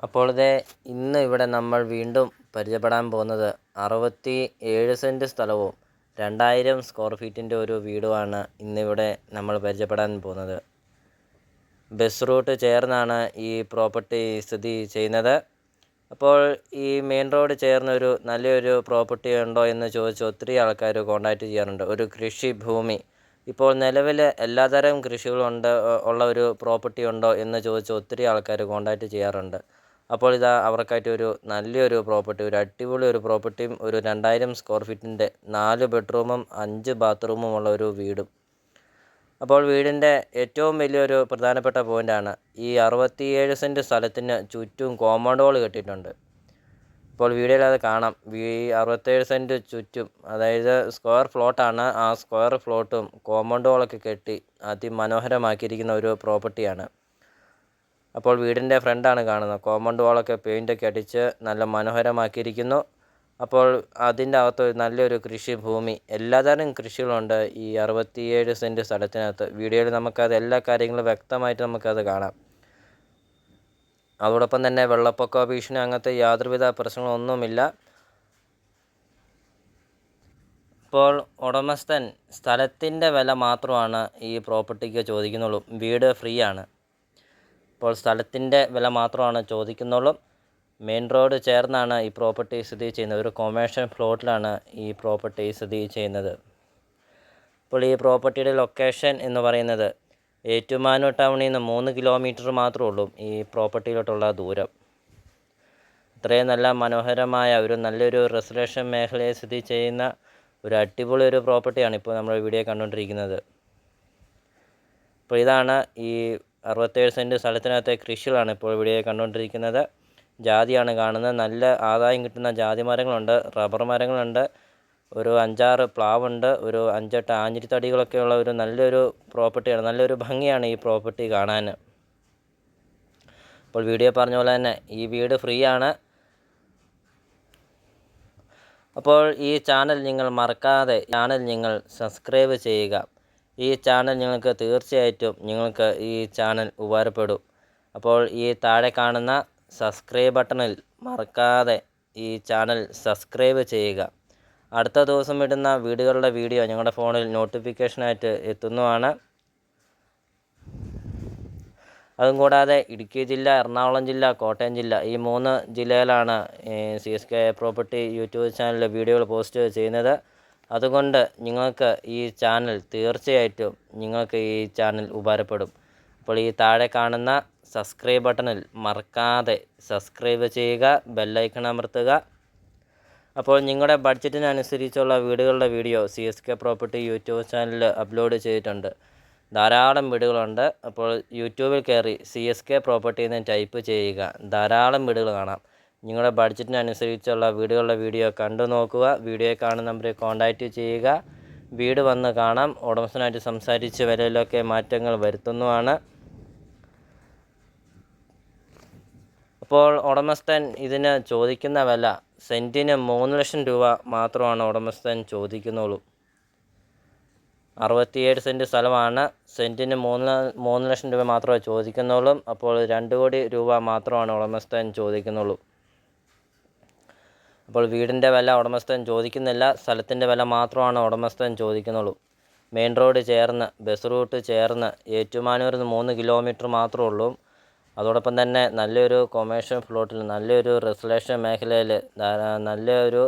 അപ്പോൾ ഇന്ന് ഇവിടെ നമ്മൾ വീണ്ടും പരിചയപ്പെടാൻ പോകുന്നത് 67 സെൻറ്റ് സ്ഥലവും 2000 സ്ക്വയർ ഫീറ്റിൻ്റെ ഒരു വീടുമാണ് ഇന്നിവിടെ നമ്മൾ പരിചയപ്പെടാൻ പോകുന്നത്. ബസ് റൂട്ട് ചേർന്നാണ് ഈ പ്രോപ്പർട്ടി സ്ഥിതി ചെയ്യുന്നത്. അപ്പോൾ ഈ മെയിൻ റോഡ് ചേർന്നൊരു നല്ലൊരു പ്രോപ്പർട്ടി ഉണ്ടോ എന്ന് ചോദിച്ച് ഒത്തിരി ആൾക്കാർ കോൺടാക്റ്റ് ചെയ്യാറുണ്ട്. ഒരു കൃഷി ഭൂമി ഇപ്പോൾ നിലവിൽ എല്ലാതരം കൃഷികളുണ്ട് ഉള്ള ഒരു പ്രോപ്പർട്ടി ഉണ്ടോ എന്ന് ചോദിച്ച് ഒത്തിരി ആൾക്കാർ കോൺടാക്റ്റ് ചെയ്യാറുണ്ട്. അപ്പോൾ ഇതാ അവർക്കായിട്ട് ഒരു നല്ലൊരു പ്രോപ്പർട്ടി, ഒരു അടിപൊളി ഒരു പ്രോപ്പർട്ടിയും ഒരു 2000 സ്ക്വയർ ഫീറ്റിൻ്റെ 4 ബെഡ്റൂമും 5 ബാത്റൂമും ഉള്ള ഒരു വീടും. അപ്പോൾ വീടിൻ്റെ ഏറ്റവും വലിയൊരു പ്രധാനപ്പെട്ട പോയിൻ്റാണ് ഈ 67 സെൻറ്റ് സ്ഥലത്തിന് ചുറ്റും കോമ്പൗണ്ട് വാൾ കെട്ടിയിട്ടുണ്ട്. ഇപ്പോൾ വീഡിയോയിൽ അത് കാണാം. 67 സെൻറ്റ് ചുറ്റും, അതായത് സ്ക്വയർ ഫ്ലോട്ടാണ്. ആ സ്ക്വയർ ഫ്ലോട്ടും കോമ്പൗണ്ട് വാളൊക്കെ കെട്ടി അതിമനോഹരമാക്കിയിരിക്കുന്ന ഒരു പ്രോപ്പർട്ടിയാണ്. അപ്പോൾ വീടിൻ്റെ ഫ്രണ്ടാണ് കാണുന്നത്. കോമ്പൗണ്ട് വാളൊക്കെ പെയിൻ്റൊക്കെ അടിച്ച് നല്ല മനോഹരമാക്കിയിരിക്കുന്നു. അപ്പോൾ അതിൻ്റെ അകത്ത് നല്ലൊരു കൃഷിഭൂമി, എല്ലാതരം കൃഷികളുണ്ട് ഈ 67 സെൻറ്റ് സ്ഥലത്തിനകത്ത്. വീഡിയോയിൽ നമുക്കത് എല്ലാ കാര്യങ്ങളും വ്യക്തമായിട്ട് നമുക്കത് കാണാം. അതോടൊപ്പം തന്നെ വെള്ളപ്പൊക്ക ഭീഷണി അങ്ങനത്തെ യാതൊരുവിധ പ്രശ്നങ്ങളൊന്നുമില്ല. ഇപ്പോൾ ഉടമസ്ഥൻ സ്ഥലത്തിൻ്റെ വില മാത്രമാണ് ഈ പ്രോപ്പർട്ടിക്ക് ചോദിക്കുന്നുള്ളൂ. വീട് ഫ്രീ ആണ്. ഇപ്പോൾ സ്ഥലത്തിൻ്റെ വില മാത്രമാണ് ചോദിക്കുന്നുള്ളൂ. മെയിൻ റോഡ് ചേർന്നാണ് ഈ പ്രോപ്പർട്ടി സ്ഥിതി ചെയ്യുന്നത്. ഒരു കൊമേഴ്ഷ്യൽ പ്ലോട്ടിലാണ് ഈ പ്രോപ്പർട്ടി സ്ഥിതി ചെയ്യുന്നത്. അപ്പോൾ ഈ പ്രോപ്പർട്ടിയുടെ ലൊക്കേഷൻ എന്ന് പറയുന്നത് ഏറ്റുമാനൂർ ടൗണിൽ നിന്ന് 3 കിലോമീറ്റർ മാത്രമേ ഉള്ളൂ ഈ പ്രോപ്പർട്ടിയിലോട്ടുള്ള ദൂരം. ഇത്രയും നല്ല മനോഹരമായ ഒരു നല്ലൊരു റെസിഡൻഷ്യൽ മേഖലയെ സ്ഥിതി ചെയ്യുന്ന ഒരു അടിപൊളി ഒരു പ്രോപ്പർട്ടിയാണ് ഇപ്പോൾ നമ്മൾ വീഡിയോ കണ്ടുകൊണ്ടിരിക്കുന്നത്. അപ്പോൾ ഇതാണ് ഈ 67 സെൻറ്റ് സ്ഥലത്തിനകത്തെ കൃഷികളാണ് ഇപ്പോൾ വീഡിയോ കണ്ടുകൊണ്ടിരിക്കുന്നത്. ജാതിയാണ് കാണുന്നത്. നല്ല ആദായം കിട്ടുന്ന ജാതി മരങ്ങളുണ്ട്, റബ്ബർ മരങ്ങളുണ്ട്, ഒരു 5-6 പ്ലാവുണ്ട്, ഒരു 5-8 ആഞ്ഞിലിത്തടികളൊക്കെയുള്ള ഒരു നല്ലൊരു പ്രോപ്പർട്ടിയാണ്. നല്ലൊരു ഭംഗിയാണ് ഈ പ്രോപ്പർട്ടി കാണാൻ. അപ്പോൾ വീഡിയോ പറഞ്ഞ പോലെ തന്നെ ഈ വീട് ഫ്രീ ആണ്. അപ്പോൾ ഈ ചാനൽ നിങ്ങൾ മറക്കാതെ സബ്സ്ക്രൈബ് ചെയ്യുക. ഈ ചാനൽ നിങ്ങൾക്ക് തീർച്ചയായിട്ടും ഈ ചാനൽ ഉപകാരപ്പെടും. അപ്പോൾ ഈ താഴെ കാണുന്ന സബ്സ്ക്രൈബ് ബട്ടണിൽ മറക്കാതെ ഈ ചാനൽ സബ്സ്ക്രൈബ് ചെയ്യുക. അടുത്ത ദിവസം ഇടുന്ന വീഡിയോകളുടെ വീഡിയോ ഞങ്ങളുടെ ഫോണിൽ നോട്ടിഫിക്കേഷനായിട്ട് എത്തുന്നതാണ്. അതും കൂടാതെ ഇടുക്കി ജില്ല, എറണാകുളം ജില്ല, കോട്ടയം ജില്ല, ഈ 3 ജില്ലയിലാണ് CSK പ്രോപ്പർട്ടി യൂട്യൂബ് ചാനലിൽ വീഡിയോകൾ പോസ്റ്റ് ചെയ്യുന്നത്. അതുകൊണ്ട് നിങ്ങൾക്ക് ഈ ചാനൽ തീർച്ചയായിട്ടും ഈ ചാനൽ ഉപകാരപ്പെടും. അപ്പോൾ ഈ താഴെ കാണുന്ന സബ്സ്ക്രൈബ് ബട്ടണിൽ മറക്കാതെ സബ്സ്ക്രൈബ് ചെയ്യുക, ബെല്ലൈക്കൺ അമർത്തുക. അപ്പോൾ നിങ്ങളുടെ ബഡ്ജറ്റിനനുസരിച്ചുള്ള വീടുകളുടെ വീഡിയോ CSK പ്രോപ്പർട്ടി യൂട്യൂബ് ചാനലിൽ അപ്ലോഡ് ചെയ്തിട്ടുണ്ട്. ധാരാളം വീടുകളുണ്ട്. അപ്പോൾ യൂട്യൂബിൽ കയറി CSK പ്രോപ്പർട്ടി എന്ന് ടൈപ്പ് ചെയ്യുക. ധാരാളം വീടുകൾ കാണാം. നിങ്ങളുടെ ബഡ്ജറ്റിനനുസരിച്ചുള്ള വീടുകളുടെ വീഡിയോ കണ്ടു നോക്കുക. വീഡിയോ കാണുന്ന നമ്പറിൽ കോൺടാക്റ്റ് ചെയ്യുക. വീട് വന്ന് കാണാം. ഉടമസ്ഥനായിട്ട് സംസാരിച്ച് വിലയിലൊക്കെ മാറ്റങ്ങൾ വരുത്തുന്നതാണ്. അപ്പോൾ ഉടമസ്ഥൻ ഇതിന് ചോദിക്കുന്ന വില സെൻറ്റിന് 3 ലക്ഷം രൂപ മാത്രമാണ് ഉടമസ്ഥൻ ചോദിക്കുന്നുള്ളൂ. 67 സെൻറ്റ് സ്ഥലമാണ്. സെൻറ്റിന് 3 ലക്ഷം രൂപ മാത്രമേ ചോദിക്കുന്നുള്ളൂ. അപ്പോൾ 2 കോടി രൂപ മാത്രമാണ് ഉടമസ്ഥൻ ചോദിക്കുന്നുള്ളൂ. അപ്പോൾ വീടിൻ്റെ വില ഉടമസ്ഥൻ ചോദിക്കുന്നില്ല. സ്ഥലത്തിൻ്റെ വില മാത്രമാണ് ഉടമസ്ഥൻ ചോദിക്കുന്നുള്ളൂ. മെയിൻ റോഡ് ചേർന്ന്, ബസ് റൂട്ട് ചേർന്ന്, ഏറ്റുമാനൂരിൽ നിന്ന് 3 കിലോമീറ്റർ മാത്രമേ ഉള്ളൂ. അതോടൊപ്പം തന്നെ നല്ലൊരു കൊമേഴ്ഷ്യൽ പ്ലോട്ടിൽ, നല്ലൊരു റെസിഡൻഷ്യൽ മേഖലയിൽ, നല്ലൊരു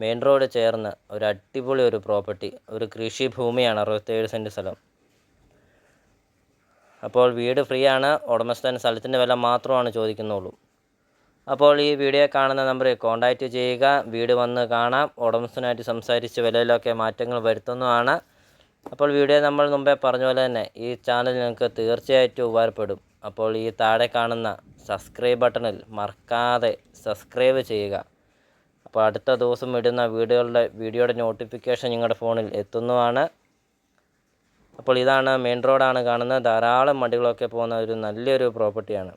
മെയിൻ റോഡ് ചേർന്ന് ഒരു അടിപൊളി ഒരു പ്രോപ്പർട്ടി, ഒരു കൃഷി ഭൂമിയാണ് 67 സെൻറ്റ് സ്ഥലം. അപ്പോൾ വീട് ഫ്രീ ആണ്. ഉടമസ്ഥൻ സ്ഥലത്തിൻ്റെ വില മാത്രമാണ് ചോദിക്കുന്നുള്ളൂ. അപ്പോൾ ഈ വീഡിയോ കാണുന്ന നമ്പറിൽ കോൺടാക്റ്റ് ചെയ്യുക. വീട് വന്ന് കാണാം. ഉടമസ്ഥനായിട്ട് സംസാരിച്ച് വിലയിലൊക്കെ മാറ്റങ്ങൾ വരുത്തുന്നതാണ്. അപ്പോൾ വീഡിയോ നമ്മൾ മുമ്പേ പറഞ്ഞ പോലെ തന്നെ ഈ ചാനൽ നിങ്ങൾക്ക് തീർച്ചയായിട്ടും ഉപകാരപ്പെടും. അപ്പോൾ ഈ താഴെ കാണുന്ന സബ്സ്ക്രൈബ് ബട്ടണിൽ മറക്കാതെ സബ്സ്ക്രൈബ് ചെയ്യുക. അപ്പോൾ അടുത്ത ദിവസം ഇടുന്ന വീഡിയോയുടെ നോട്ടിഫിക്കേഷൻ നിങ്ങളുടെ ഫോണിൽ എത്തുന്നതാണ്. അപ്പോൾ ഇതാണ് മെയിൻ റോഡാണ് കാണുന്നത്. ധാരാളം വണ്ടികളൊക്കെ പോകുന്ന ഒരു നല്ലൊരു പ്രോപ്പർട്ടിയാണ്.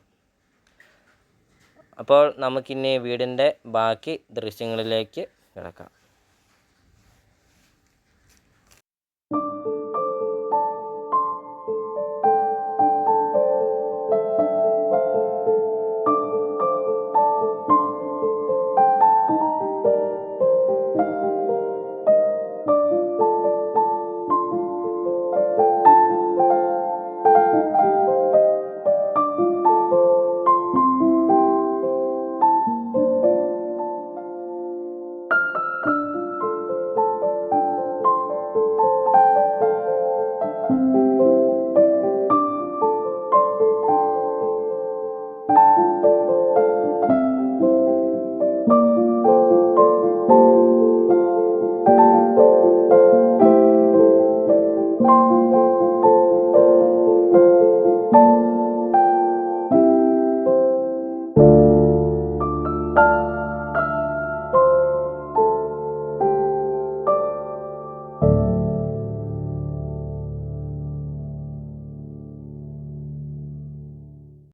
അപ്പോൾ നമുക്കിനി വീടിൻ്റെ ബാക്കി ദൃശ്യങ്ങളിലേക്ക് കിടക്കാം.